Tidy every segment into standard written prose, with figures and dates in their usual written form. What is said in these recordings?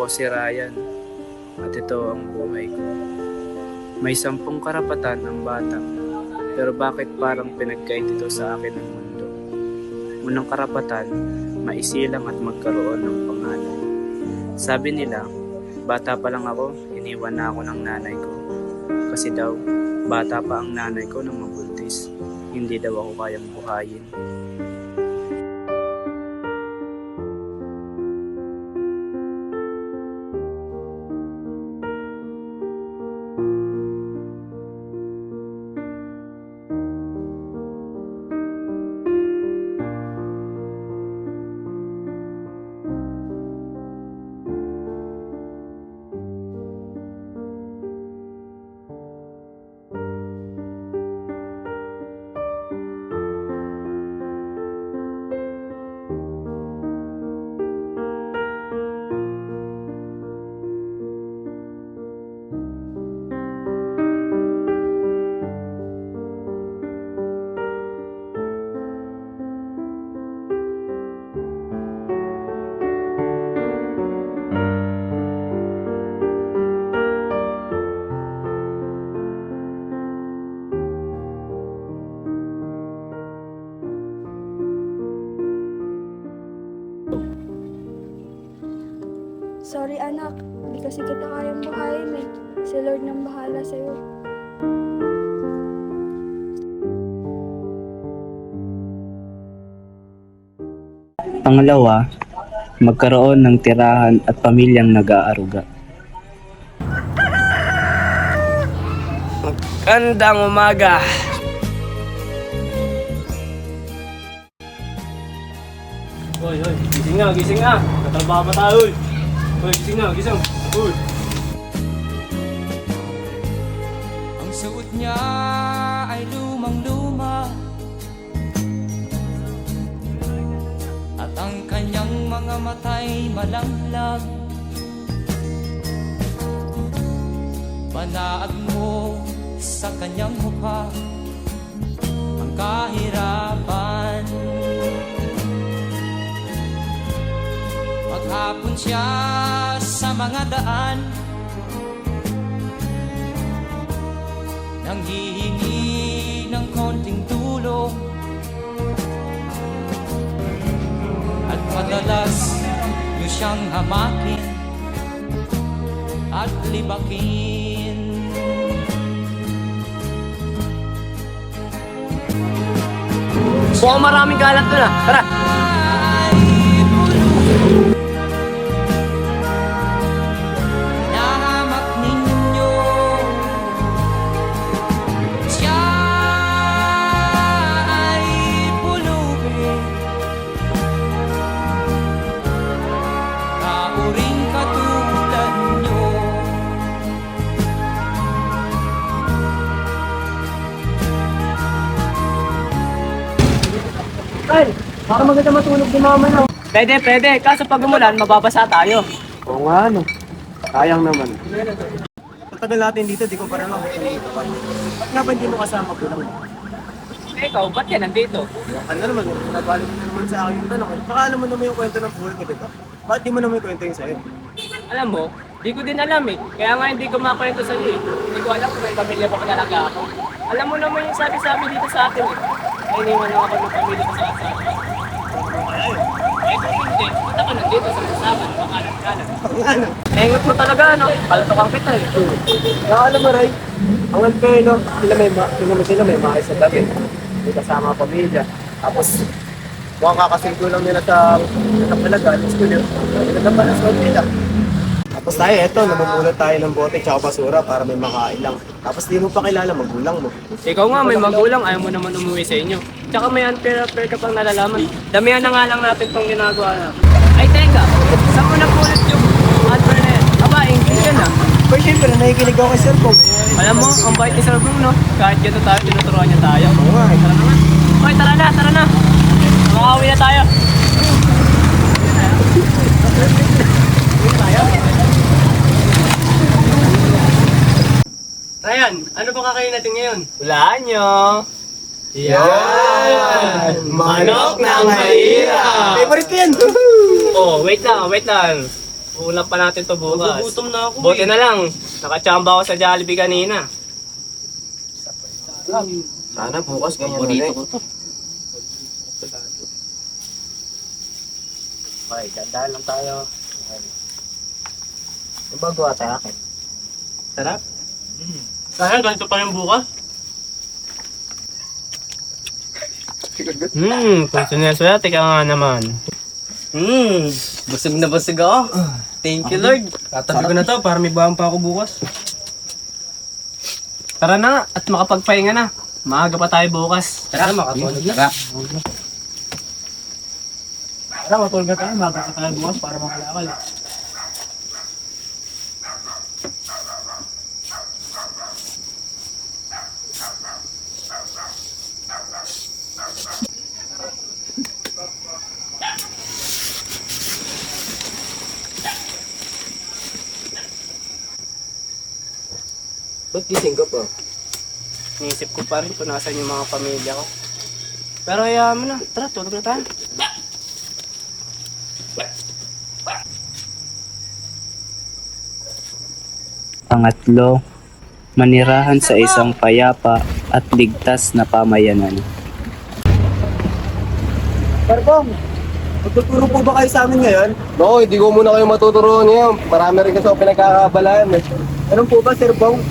Ako si Ryan at ito ang buhay ko. May 10 karapatan ang bata, pero bakit parang pinagkait ito sa akin ng mundo? Unang karapatan, maisilang at magkaroon ng pangalan. Sabi nila, bata pa lang ako, iniwan na ako ng nanay ko. Kasi daw, bata pa ang nanay ko nang mabuntis. Hindi daw ako kayang buhayin. Sorry anak, hindi kasi kita kayang buhayin eh. Si Lord nang bahala sa'yo. Pangalawa, magkaroon ng tirahan at pamilyang nag-aaruga. Magandang umaga! Hoy, gising nga. Katrabaho pa tayo, hoy. Hoy, gising. Hoy. Ang suot niya ay lumang-luma at ang kanyang mga mata'y malanglag. Panaag mo sa kanyang mukha ang kahirapan. Maghapon siya sa mga daan, nanghihingi ng konting tulong, at madalas nyo siyang hamakin at libakin. Mukhang maraming kalat doon ah. Tara! Nahamak ninyo siya ay pulubi, kauring katulad nyo. Ay, para maganda matulog si mama no. Pwede. Kaso pag umulan, mababasa tayo. Oo nga, ano. Sayang naman. Pagtagal natin dito, di ko pa rin lang. Ba't nga ba hindi mo kasama ko lang? Ikaw, ba't ka nandito? Ano naman, nabalik na naman sa akin yung tanong. Baka alam mo naman yung kwento ng buhay ko, diba? Ba't di mo naman yung kwento yung sa'yo? Alam mo, di ko din alam eh. Kaya nga hindi ko makwento sa iyo eh. Hindi ko alam kung may pamilya pa talaga ako. Alam mo naman yung sabi-sabi dito sa atin eh. Ay, iniwan lang ako ng pamilya ko sa atin. Eh kung hindi, punta ka nandito sa kasama, makalat-kalat. Ano? Nengot mo talaga, no? Paltokan kita eh. Kaya alam mo, Ray, ang unfair, no? Sila may maayos sa gabi. May kasama ang pamilya. Tapos, mukhang kakasilgo lang nila sa talaga, sa school yun. Nagkatapan na sa nila. Tapos tayo, eto, namumulot tayo ng bote tsaka basura para may makain lang. Tapos di mo pa kilala magulang mo. Ikaw nga, may magulang, ayaw mo naman umuwi sa inyo. Tsaka may unfair ka pang nalalaman. Damihan na nga lang natin itong ginagawa na. Ay, teka, saan mo napulot yung unfair na yan? Aba, English yan ah. Pero syempre, nakikinig ako kay Sir Pong. Alam mo, ang bait ni Sir Bong, no? Kahit gano'n tayo, tinuturuan niya tayo. Oo nga, Tara naman. Okay, tara na. Makauwi na tayo. Ryan, ano ba kakain natin ngayon? Hulaan nyo! Yan! Manok na mahirap! Favorite ko yan! Oh, wait lang. Ulam pa natin to bukas. Nagugutom na ako Buti na lang, nakachamba ako sa Jollibee kanina. Sana bukas ganyan ulit. Okay, ganda lang tayo. Yung bago ata akin. Sarap. Sana ganito pa rin bukas. Kung sineswerte ka nga naman. Busog na busog ako. Thank you, Lord. Tatabi ko na to para may bahan pa ako bukas. Tara na nga at makapagpahinga na. Maaga pa tayo bukas. Tara, makatulog na. Tara, matulog na tayo. Maga ka tayo bukas para makalakal. Ba't gising ka pa? Iniisip ko pa rin kung nasan yung mga pamilya ko. Pero hayaan mo na. Tara, tulog na tayo. Pangatlo, manirahan sa isang payapa at ligtas na pamayanan. Parbong, magtuturo po ba kayo sa amin ngayon? Oo, hindi ko muna kayo matuturuan ngayon. Marami rin kasi ako pinagkakabalaan eh. Anong po ba, Sir Bong?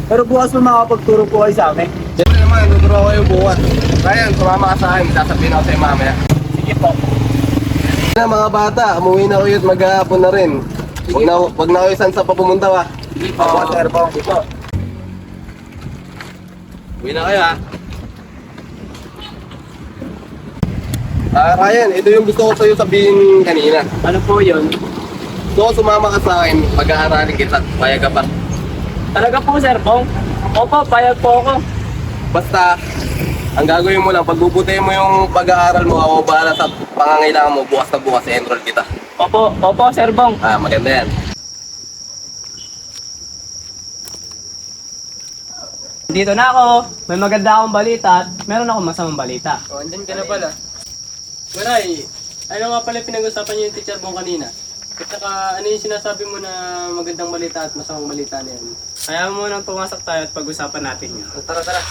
Pero bukas mo makapagturo po kayo sa amin. Siyempre naman, tuturo ko kayo bukas. Ryan, sumama ka sa akin. Sasabihin ako sa'yo mamaya. Sige po. Na mga bata, umuwi na kayo at maghahapon na rin. Wag na kayo saan sa papumunta ba? Ako, Sir Bong. Uwi na kayo ha. Ryan, ito yung gusto ko sa'yo sabihin kanina. Ano po yun? Gusto ko sumama ka sa akin, pag-aaralin kita, payag ka pa. Talaga po, Sir Bong. Opo, payag po ako. Basta, ang gagawin mo lang, pagbubutihin mo yung pag-aaral mo, ako bahala sa pangangailangan mo, bukas na bukas, enroll kita. Opo, Sir Bong. Maganda yan. Dito na ako. May maganda akong balita at meron akong masamang balita. Oh, andyan ka na pala. Maray, ano nga pala pinag-usapan niyo yung teacher mo kanina? At saka, ano yung sinasabi mo na magandang balita at masamang balita na yan? Kaya mo nang pumasok tayo at pag-usapan natin yun. Tara, tara.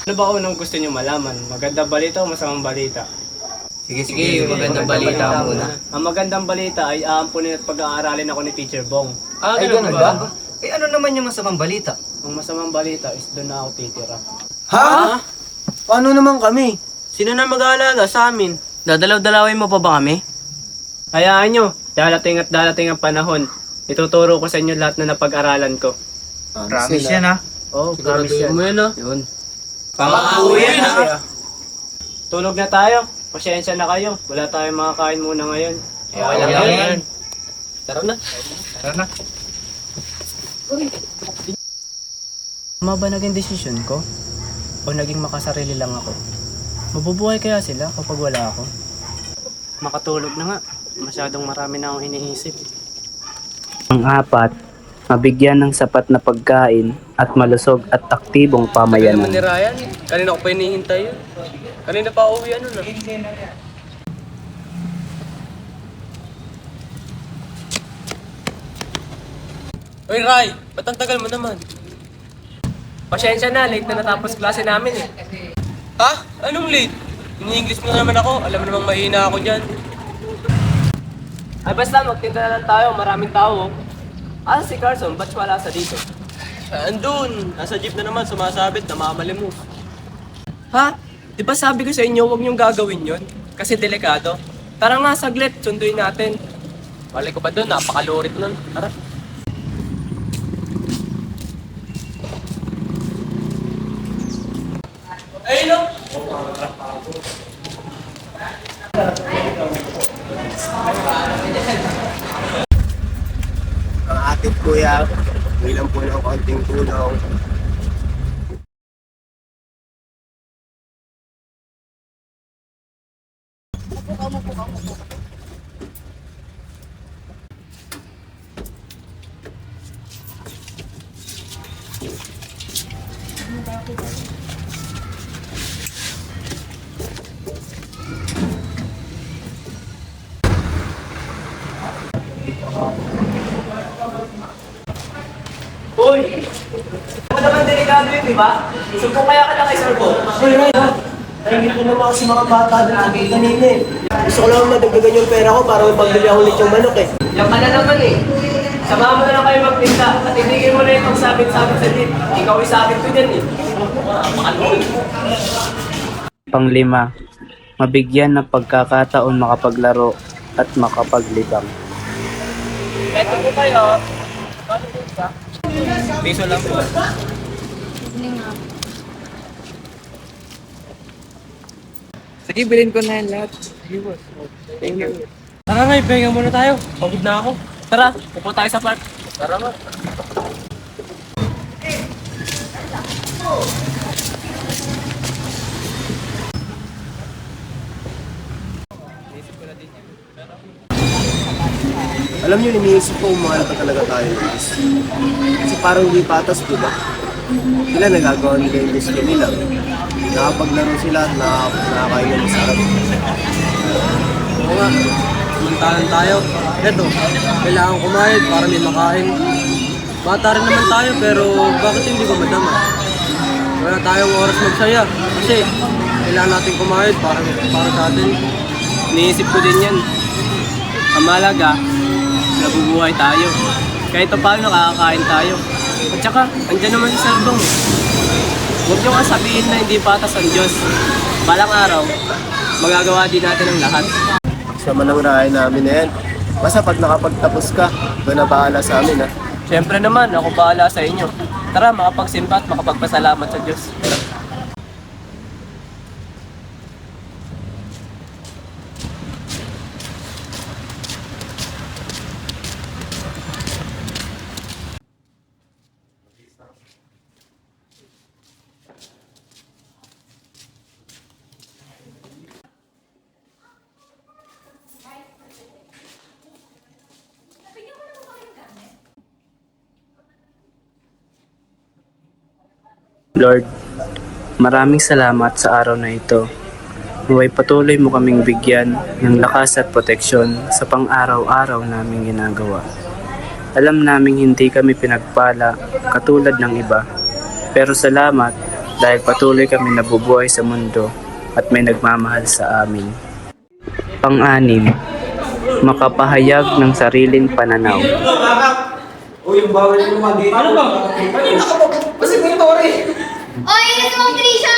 Ano ba unang gusto niyo malaman? Magandang balita o masamang balita? Sige, magandang balita muna. Ang magandang balita ay aampunin at pag-aaralin ako ni Teacher Bong. Ah, ganun ba? Eh ano naman yung masamang balita? Ang masamang balita is doon na ako titira. Ha? Paano naman kami? Sino na mag-aalaga sa amin? Dadalaw-dalawin mo pa ba kami? Hayaan nyo, darating at darating ang panahon. Ituturo ko sa inyo lahat na napag-aralan ko. Promise yan ha? Oh, promise yan. mo yan ah. Yun. Pangako yan ha? Tulog na tayo. Pasensya na kayo. Wala tayong makakain muna ngayon. Okay lang yan. Tara na. Tara na. Tama ba naging desisyon ko? O naging makasarili lang ako? Mabubuhay kaya sila kapag wala ako? Makatulog na nga. Masyadong marami na akong iniisip. Ang apat, mabigyan ng sapat na pagkain at malusog at aktibong Kaya naman ni pamayanan. Ryan eh. Kanina ko pa hinihintay yun. Kanina pa uwi ano na. Uy Ray, ba't ang tagal mo naman? Pasensya na, late na natapos klase namin eh. Ha? Anong late? Ini-English mo na naman ako. Alam mo namang mahina ako dyan. Ay basta, magtinda na lang tayo. Maraming tao. Ah, si Carson, ba't wala sa dito? Andun. Nasa jeep na naman, sumasabit, namamali mo. Ha? Di ba sabi ko sa inyo, huwag niyong gagawin yon? Kasi delikado. Tara nga, saglit. Sunduin natin. Malay ko ba doon? Napakalurit nun. Tara. Ayun o! Ang ating kuya, bilang po ng konting tulong. ba? Sumpong kaya ka na kay Sir Bo. Hoy, Ray, ha? Nahingit mo naman ako sa mga bata natin kanina eh. Gusto ko lang madagdagan yung pera ko para magbili ako ulit yung manok eh. Yan ka na naman eh. Samahan mo na lang kayo magtinda at itigil mo na yung pagsabit-sabit sa jeep. Ikaw isabit ko dyan eh. Makalol. Panglima, mabigyan ng pagkakataon makapaglaro at makapaglibang. Ito po kayo. Piso lang po. Sige, bilhin ko na yan lahat. Sige, boss. Thank you. Tara nga, ipahinga muna tayo. Pagod na ako. Tara, upo tayo sa park. Tara nga. Alam niyo, iniisip ko umahal pa talaga tayo ng guys. Kasi parang hindi patas, di ba? Sila nagagawa nila yung gusto nila. Nakapaglaro sila at nakakain ng masarap. Oo nga. Samantalan tayo. Eto, kailangan kumayad para may makain. Bata rin naman tayo pero bakit hindi ba madama? Wala tayong oras magsaya. Kasi kailangan natin kumayad para sa atin. Iniisip ko din yan. Ang mahalaga, nabubuhay tayo. Kahit pa paano nakakain tayo. At saka, andyan naman si Sir Dong. Huwag nyo nga sabihin na hindi patas ang Diyos. Balang araw, magagawa din natin ang lahat. Sama ng rahay namin na yan. Basta pag nakapagtapos ka, ikaw na bahala sa amin ha. Siyempre naman, ako bahala sa inyo. Tara, makapagsimba at makapagpasalamat sa Diyos. Lord, maraming salamat sa araw na ito. Naway patuloy mo kaming bigyan ng lakas at proteksyon sa pang-araw-araw naming ginagawa. Alam naming hindi kami pinagpala katulad ng iba, pero salamat dahil patuloy kami nabubuhay sa mundo at may nagmamahal sa amin. Pang-anim, makapahayag ng sariling pananaw. Oy, inis mo, Trisha!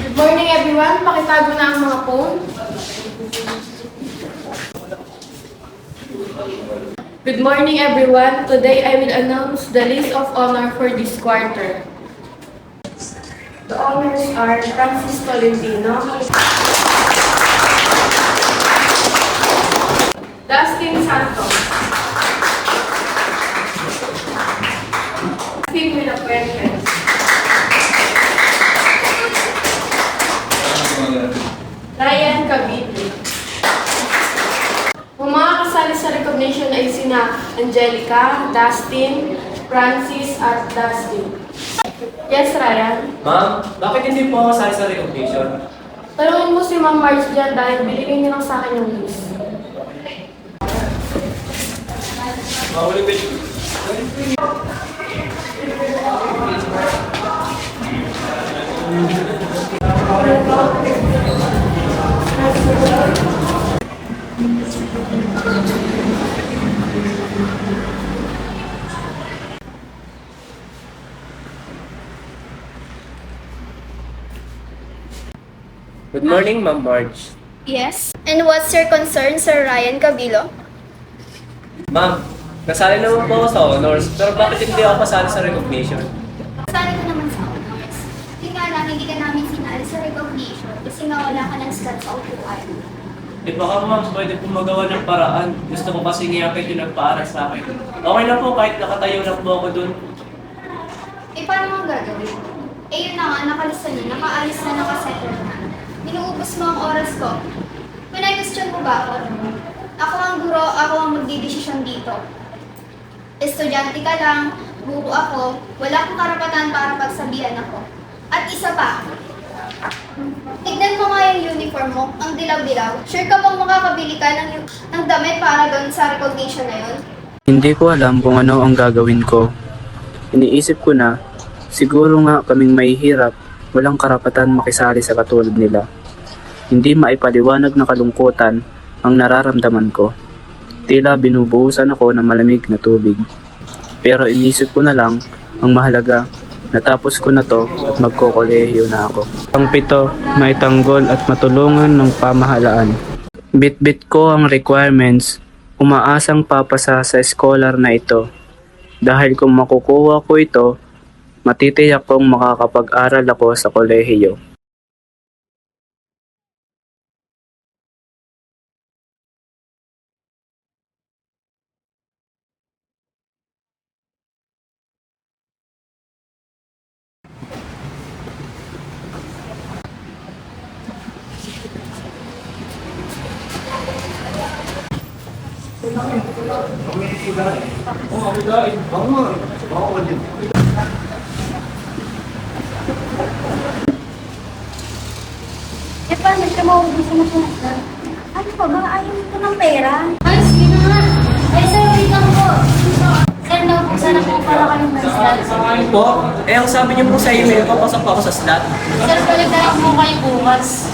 Good morning, everyone. Pakitago na ang mga phone. Good morning, everyone. Today, I will announce the list of honor for this quarter. The honors are Francis Tolentino, Dustin Santos, Steve Milapuentes, Ryan Cavite. Ang mga kasali sa recognition ay sina Angelica, Dustin, Francis at Dustin. Yes, Ryan. Ma'am, bakit hindi po ako sali sa recognition? Tanungin mo si Ma'am Marge dyan dahil binigay niya lang sa akin yung list. Mahuli ba yun? Good morning, Ma'am Marge. Yes. And what's your concern, Sir Ryan Cabilo? Ma'am, nasali naman po ako sa honors, pero bakit hindi ako kasali sa recognition? Sali ko naman sa honors. Yung nga lang, hindi ka namin sinali sa recognition kasi nga wala ka ng slot sa upuan. Di baka ma'am, pwede po magawa ng paraan. Gusto ko kasi ngiyapit yung nagpaaral sa akin. Okay lang po kahit nakatayo lang po ako dun. Eh, paano mo gagawin? Eh, yun na nga, nakalista niyo, nakaalis na, nakasettle na. Inuubos mo ang oras ko. Pinag-question mo ba ako? Ako ang guro, ako ang magdidesisyon dito. Estudyante ka lang, guro ako, wala akong karapatan para pagsabihan ako. At isa pa, Tignan mo nga yung uniform mo, ang dilaw-dilaw. Sure ka bang makakabili ka ng damit para doon sa recognition na yun? Hindi ko alam kung ano ang gagawin ko. Iniisip ko na, siguro nga kaming mahihirap, walang karapatan makisali sa katulad nila. Hindi maipaliwanag na kalungkutan ang nararamdaman ko. Tila binubuhusan ako ng malamig na tubig. Pero inisip ko na lang, ang mahalaga, natapos ko na to at magkokolehiyo na ako. Ang 7, may tanggol at matulungan ng pamahalaan. Bit-bit ko ang requirements, umaasang papasa sa scholar na ito. Dahil kung makukuha ko ito, matitiyak kong makakapag-aral ako sa kolehiyo. Eh, paano ka mauubusan na po? Ano pa ba? Ayaw ko ng pera. Ay, sige na nga. Ay, sir, wait lang po. Sir, naubusan ako para kayong may slot. Ano po? Eh, ang sabi niyo po sa email, papasok pa ako sa slot. Sir, balik mo kayo bukas.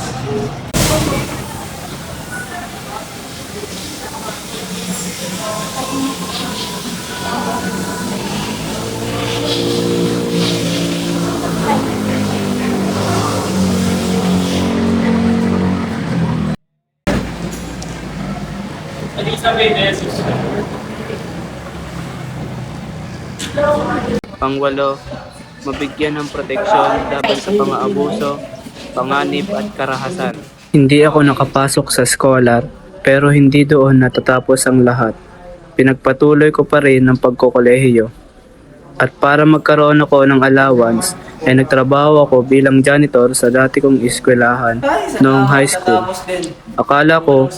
Elizabeth, Jesus. Pang-8, mabigyan ng proteksyon laban sa pang-aabuso, panganib at karahasan. Hindi ako nakapasok sa scholar, pero hindi doon natatapos ang lahat. Pinagpatuloy ko pa rin ang pagkokolehiyo. At para magkaroon ako ng allowance, ay nagtrabaho ako bilang janitor sa dati kong eskwelahan noong high school. Tapos din. Akala ko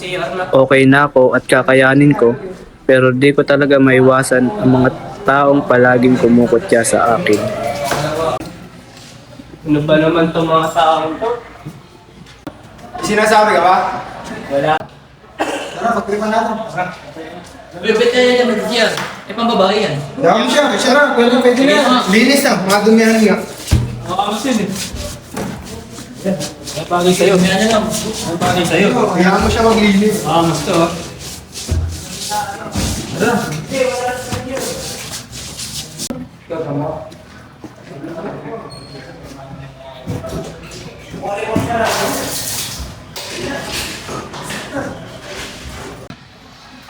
okay na ako at kakayanin ko, pero di ko talaga maiwasan ang mga taong palaging kumukutya sa akin. Ano ba naman itong mga taong to? Sinasabi ka ba? Wala. Tara, pagtripan natin. Bibit na yan yung yan. Eh, pambabae yan. Dami siya, siya na, pwede na. Linis na, mga dumihan nga. Makakasin eh. Ang bagay sa'yo. Yan lang. Ang bagay sa'yo. Kailangan mo siya maglinis. Mas to ah.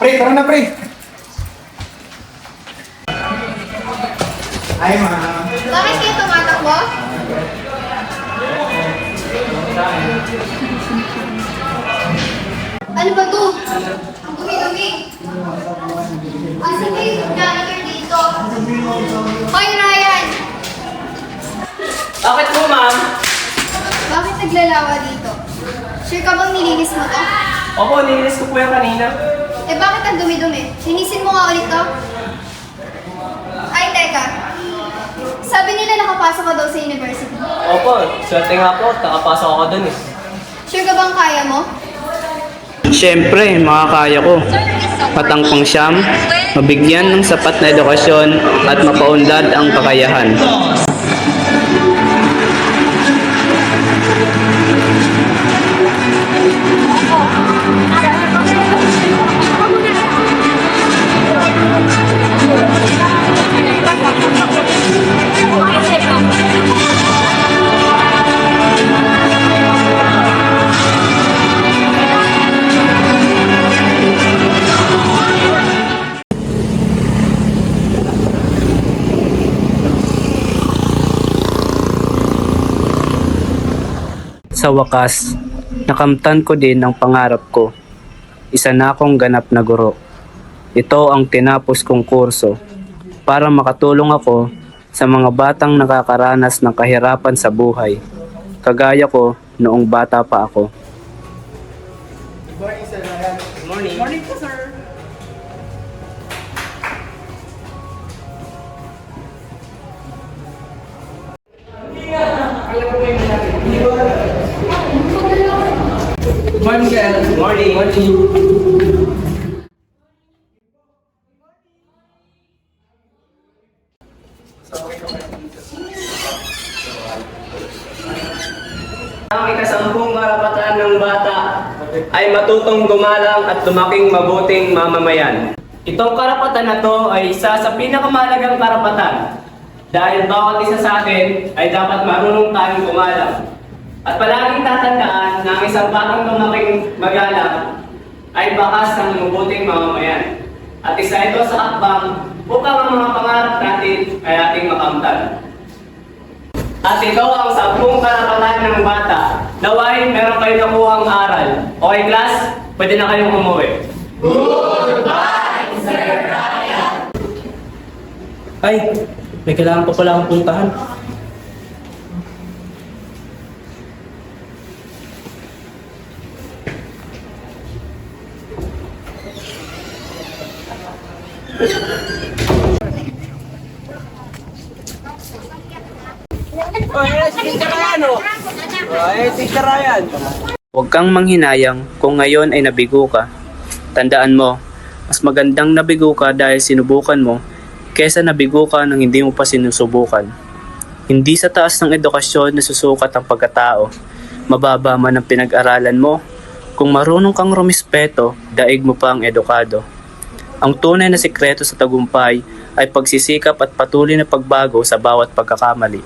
Pre, tara na pre. Ay, ma. Bakit kayo tumatakbo? Ano ba to? Ang dumi-dumi. Asan kayo janitor dito? Hoy, Ryan! Bakit po, ma'am? Bakit naglalawa dito? Sure ka bang nilinis mo to? Opo, nilinis ko po yan kanina. Eh bakit ang dumi-dumi? Linisin mo nga ulit to? Ay, teka. Sabi nila nakapasok ka daw sa university. Opo, swerte nga po. Nakapasok ako dun eh. Sure ka bang kaya mo? Siyempre, makakaya ko. At ang pang-siyam, mabigyan ng sapat na edukasyon at mapaunlad ang kakayahan. Sa wakas, nakamtan ko din ang pangarap ko. Isa na akong ganap na guro. Ito ang tinapos kong kurso para makatulong ako sa mga batang nakakaranas ng kahirapan sa buhay. Kagaya ko noong bata pa ako. Morning po, sir. morning, Kyle. Good morning. Morning. Ang ikasampung karapatan ng bata ay matutong gumalang at lumaking mabuting mamamayan. Itong karapatan na to ay isa sa pinakamahalagang karapatan dahil bawat isa sa atin ay dapat marunong tayong gumalang. At palaging tatandaan na ang isang batang lumaking magalang ay bakas ng mabuting mamamayan. At isa ito sa hakbang upang ang mga pangarap natin ay ating makamtan. At ito ang 10 karapatan ng bata. Nawain meron kayo nakuhang aral. Okay class? Pwede na kayong umuwi. Goodbye, Sir Ryan! Ay, may kailangan pa pala akong puntahan. Huwag kang manghinayang kung ngayon ay nabigo ka. Tandaan mo, mas magandang nabigo ka dahil sinubukan mo kesa nabigo ka nang hindi mo pa sinusubukan. Hindi sa taas ng edukasyon na susukat ang pagkatao. Mababa man ang pinag-aralan mo. Kung marunong kang rumispeto, daig mo pa ang edukado. Ang tunay na sikreto sa tagumpay ay pagsisikap at patuloy na pagbago sa bawat pagkakamali.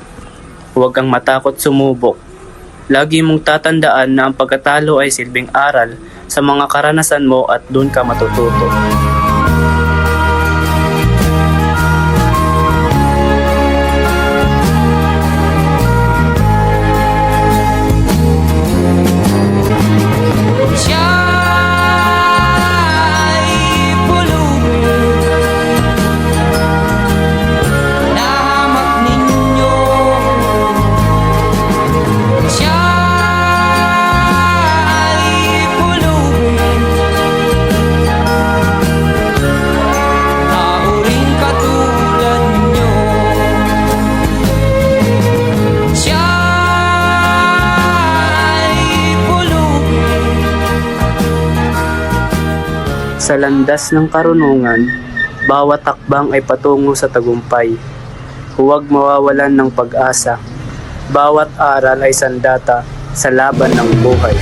Huwag kang matakot sumubok. Lagi mong tatandaan na ang pagkatalo ay silbing aral sa mga karanasan mo at doon ka matututo. Siya'y pulubin, nahamak ninyo. Siya'y pulubin, tauring katulad nyo. Siya'y pulubin. Sa landas ng karunungan, bawat takbang ay patungo sa tagumpay. Huwag mawawalan ng pag-asa. Bawat aral ay sandata sa laban ng buhay.